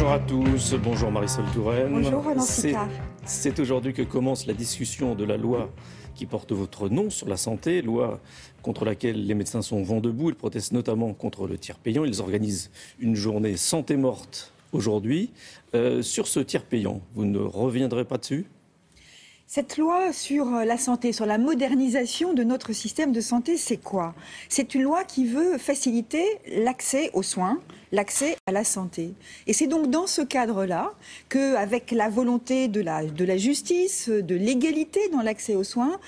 Bonjour à tous, bonjour Marisol Touraine. Bonjour Roland Sicard. C'est aujourd'hui que commence la discussion de la loi qui porte votre nom sur la santé, loi contre laquelle les médecins sont vent debout. Ils protestent notamment contre le tiers payant. Ils organisent une journée santé morte aujourd'hui. Sur ce tiers payant, vous ne reviendrez pas dessus ? Cette loi sur la santé, sur la modernisation de notre système de santé, c'est quoi ? C'est une loi qui veut faciliter l'accès aux soins, l'accès à la santé. Et c'est donc dans ce cadre-là qu'avec la volonté de la justice, de l'égalité dans l'accès aux soins,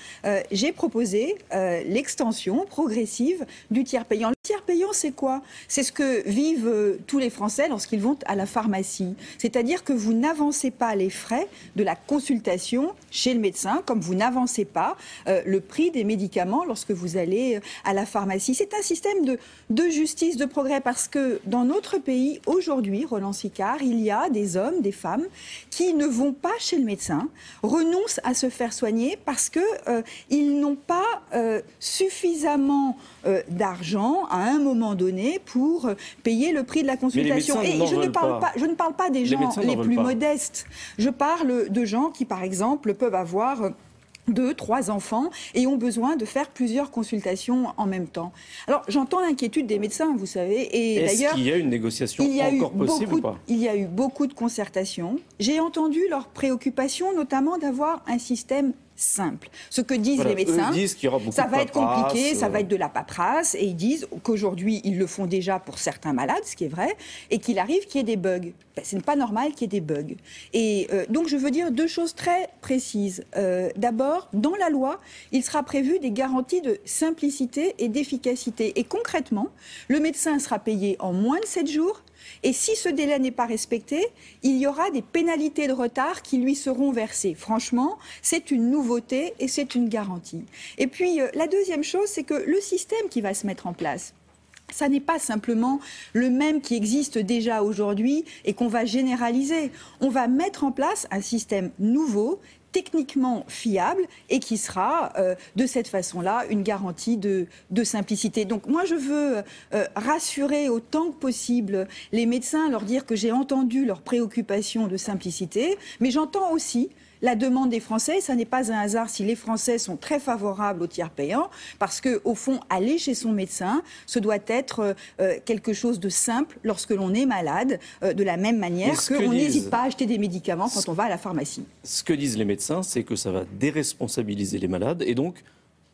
j'ai proposé l'extension progressive du tiers payant. Le tiers payant, c'est quoi ? C'est ce que vivent tous les Français lorsqu'ils vont à la pharmacie. C'est-à-dire que vous n'avancez pas les frais de la consultation chez le médecin, comme vous n'avancez pas le prix des médicaments lorsque vous allez à la pharmacie. C'est un système de justice, de progrès, parce que dans notre pays, aujourd'hui, Roland Sicard, il y a des hommes, des femmes qui ne vont pas chez le médecin, renoncent à se faire soigner parce qu'ils n'ont pas suffisamment d'argent à un moment donné pour payer le prix de la consultation. Et je ne parle pas des gens les plus modestes. Je parle de gens qui, par exemple, peuvent avoir 2, 3 enfants et ont besoin de faire plusieurs consultations en même temps. Alors, j'entends l'inquiétude des médecins, vous savez. Et est-ce qu'il y a une négociation encore possible ou pas ? Il y a eu beaucoup de concertations. J'ai entendu leurs préoccupations, notamment d'avoir un système simple. Ce que disent les médecins, ça va être compliqué, ça va être de la paperasse, et ils disent qu'aujourd'hui, ils le font déjà pour certains malades, ce qui est vrai, et qu'il arrive qu'il y ait des bugs. Ce n'est pas normal qu'il y ait des bugs. Et donc, je veux dire 2 choses très précises. D'abord, dans la loi, il sera prévu des garanties de simplicité et d'efficacité. Et concrètement, le médecin sera payé en moins de 7 jours. Et si ce délai n'est pas respecté, il y aura des pénalités de retard qui lui seront versées. Franchement, c'est une nouveauté et c'est une garantie. Et puis, la deuxième chose, c'est que le système qui va se mettre en place, ça n'est pas simplement le même qui existe déjà aujourd'hui et qu'on va généraliser. On va mettre en place un système nouveau, techniquement fiable et qui sera de cette façon-là une garantie de simplicité. Donc moi je veux rassurer autant que possible les médecins, leur dire que j'ai entendu leurs préoccupations de simplicité, mais j'entends aussi la demande des Français. Ça n'est pas un hasard si les Français sont très favorables au tiers payant, parce qu'au fond, aller chez son médecin, ce doit être quelque chose de simple lorsque l'on est malade, de la même manière qu'on n'hésite pas à acheter des médicaments quand on va à la pharmacie. Ce que disent les médecins, c'est que ça va déresponsabiliser les malades et donc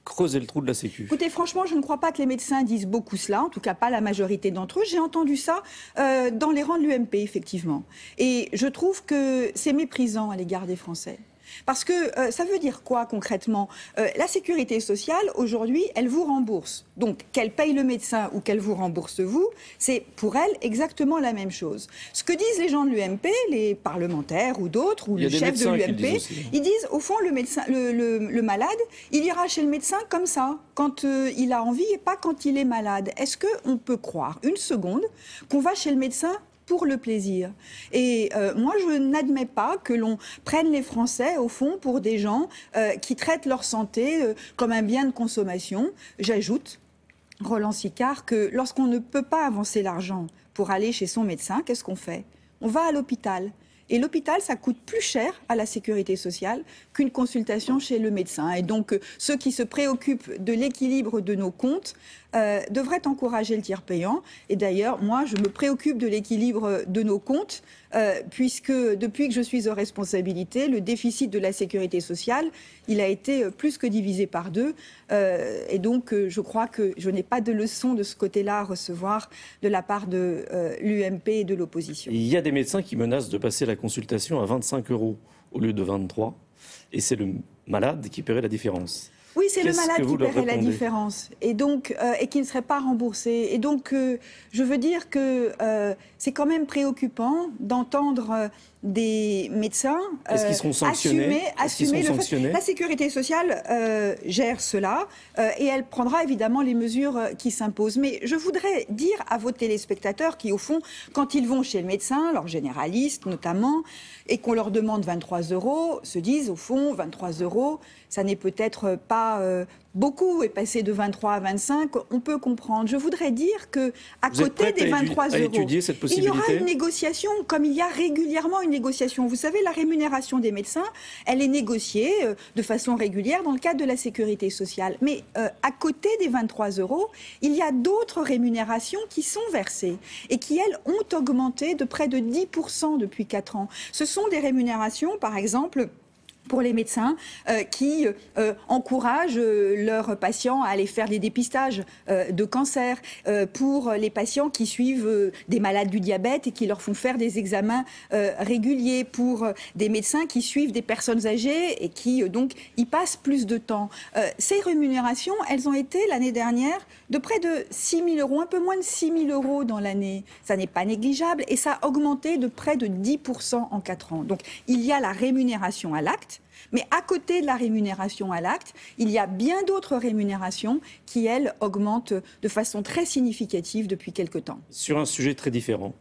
creuser le trou de la Sécu. Écoutez, franchement, je ne crois pas que les médecins disent beaucoup cela, en tout cas pas la majorité d'entre eux. J'ai entendu ça dans les rangs de l'UMP, effectivement. Et je trouve que c'est méprisant à l'égard des Français. Parce que ça veut dire quoi concrètement ? La sécurité sociale, aujourd'hui, elle vous rembourse. Donc, qu'elle paye le médecin ou qu'elle vous rembourse vous, c'est pour elle exactement la même chose. Ce que disent les gens de l'UMP, les parlementaires ou d'autres, ou le chef de l'UMP, ils disent, au fond, le malade, il ira chez le médecin comme ça, quand il a envie et pas quand il est malade. Est-ce qu'on peut croire une seconde qu'on va chez le médecin pour le plaisir? Et moi, je n'admets pas que l'on prenne les Français, au fond, pour des gens qui traitent leur santé comme un bien de consommation. J'ajoute, Roland Sicard, que lorsqu'on ne peut pas avancer l'argent pour aller chez son médecin, qu'est-ce qu'on fait ? On va à l'hôpital. Et l'hôpital, ça coûte plus cher à la sécurité sociale qu'une consultation chez le médecin. Et donc, ceux qui se préoccupent de l'équilibre de nos comptes devraient encourager le tiers payant. Et d'ailleurs, moi, je me préoccupe de l'équilibre de nos comptes, puisque depuis que je suis aux responsabilités, le déficit de la sécurité sociale, il a été plus que divisé par 2. Et donc, je crois que je n'ai pas de leçon de ce côté-là à recevoir de la part de l'UMP et de l'opposition. Il y a des médecins qui menacent de passer la consultation à 25 € au lieu de 23. Et c'est le malade qui paierait la différence. Oui, c'est le malade qui paierait la différence et donc et qui ne serait pas remboursé. Et donc, je veux dire que c'est quand même préoccupant d'entendre des médecins assumer le fait. La sécurité sociale gère cela et elle prendra évidemment les mesures qui s'imposent. Mais je voudrais dire à vos téléspectateurs qui, au fond, quand ils vont chez le médecin, leur généraliste notamment, et qu'on leur demande 23 €, se disent, au fond, 23 €, ça n'est peut-être pas pas beaucoup, est passé de 23 à 25, on peut comprendre. Je voudrais dire que à côté des 23 euros, il y aura une négociation, comme il y a régulièrement une négociation. Vous savez, la rémunération des médecins, elle est négociée de façon régulière dans le cadre de la sécurité sociale. Mais à côté des 23 euros, il y a d'autres rémunérations qui sont versées et qui, elles, ont augmenté de près de 10% depuis 4 ans. Ce sont des rémunérations, par exemple, pour les médecins qui encouragent leurs patients à aller faire des dépistages de cancer, pour les patients qui suivent des malades du diabète et qui leur font faire des examens réguliers, pour des médecins qui suivent des personnes âgées et qui donc y passent plus de temps. Ces rémunérations, elles ont été l'année dernière de près de 6 000 euros, un peu moins de 6 000 euros dans l'année. Ça n'est pas négligeable et ça a augmenté de près de 10% en 4 ans. Donc il y a la rémunération à l'acte. Mais à côté de la rémunération à l'acte, il y a bien d'autres rémunérations qui, elles, augmentent de façon très significative depuis quelque temps. Sur un sujet très différent,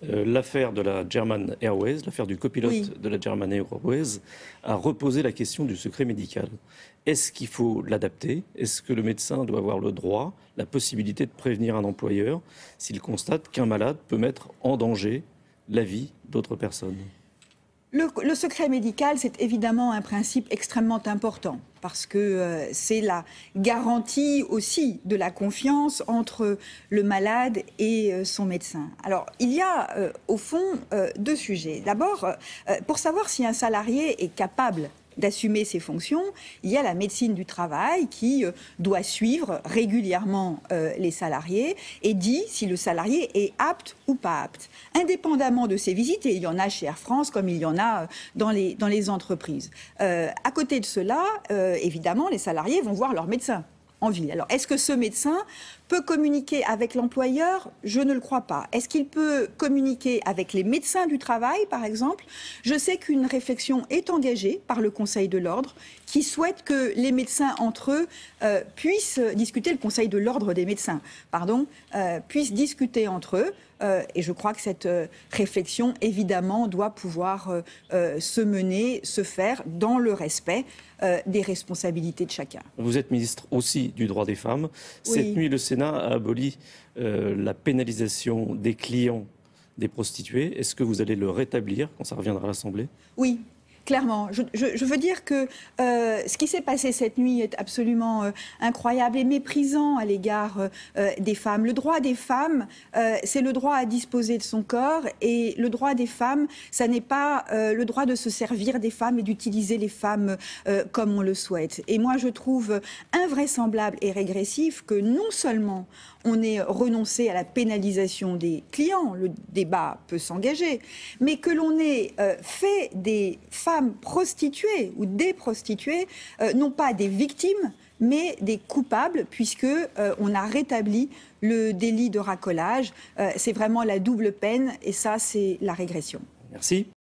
l'affaire de la German Airways, l'affaire du copilote de la German Airways, a reposé la question du secret médical. Est-ce qu'il faut l'adapter? Est-ce que le médecin doit avoir le droit, la possibilité de prévenir un employeur s'il constate qu'un malade peut mettre en danger la vie d'autres personnes? Le secret médical, c'est évidemment un principe extrêmement important parce que c'est la garantie aussi de la confiance entre le malade et son médecin. Alors, il y a au fond 2 sujets. D'abord, pour savoir si un salarié est capable d'assumer ses fonctions, il y a la médecine du travail qui doit suivre régulièrement les salariés et dit si le salarié est apte ou pas apte, indépendamment de ses visites, et il y en a chez Air France comme il y en a dans les entreprises. À côté de cela, évidemment, les salariés vont voir leur médecin en ville. Alors, est-ce que ce médecin peut communiquer avec l'employeur? Je ne le crois pas. Est-ce qu'il peut communiquer avec les médecins du travail, par exemple? Je sais qu'une réflexion est engagée par le Conseil de l'Ordre qui souhaite que les médecins entre eux puissent discuter, le Conseil de l'Ordre des médecins, pardon, puissent discuter entre eux. Et je crois que cette réflexion, évidemment, doit pouvoir se mener, se faire dans le respect des responsabilités de chacun. Vous êtes ministre aussi du droit des femmes. Cette nuit, le Sénat a aboli la pénalisation des clients des prostituées. Est-ce que vous allez le rétablir quand ça reviendra à l'Assemblée? Oui. Clairement, je veux dire que ce qui s'est passé cette nuit est absolument incroyable et méprisant à l'égard des femmes. Le droit des femmes, c'est le droit à disposer de son corps, et le droit des femmes, ça n'est pas le droit de se servir des femmes et d'utiliser les femmes comme on le souhaite. Et moi, je trouve invraisemblable et régressif que non seulement on ait renoncé à la pénalisation des clients, le débat peut s'engager, mais que l'on ait fait des femmes prostituées ou des prostituées, non pas des victimes, mais des coupables, puisque on a rétabli le délit de racolage. C'est vraiment la double peine, et ça, c'est la régression. Merci.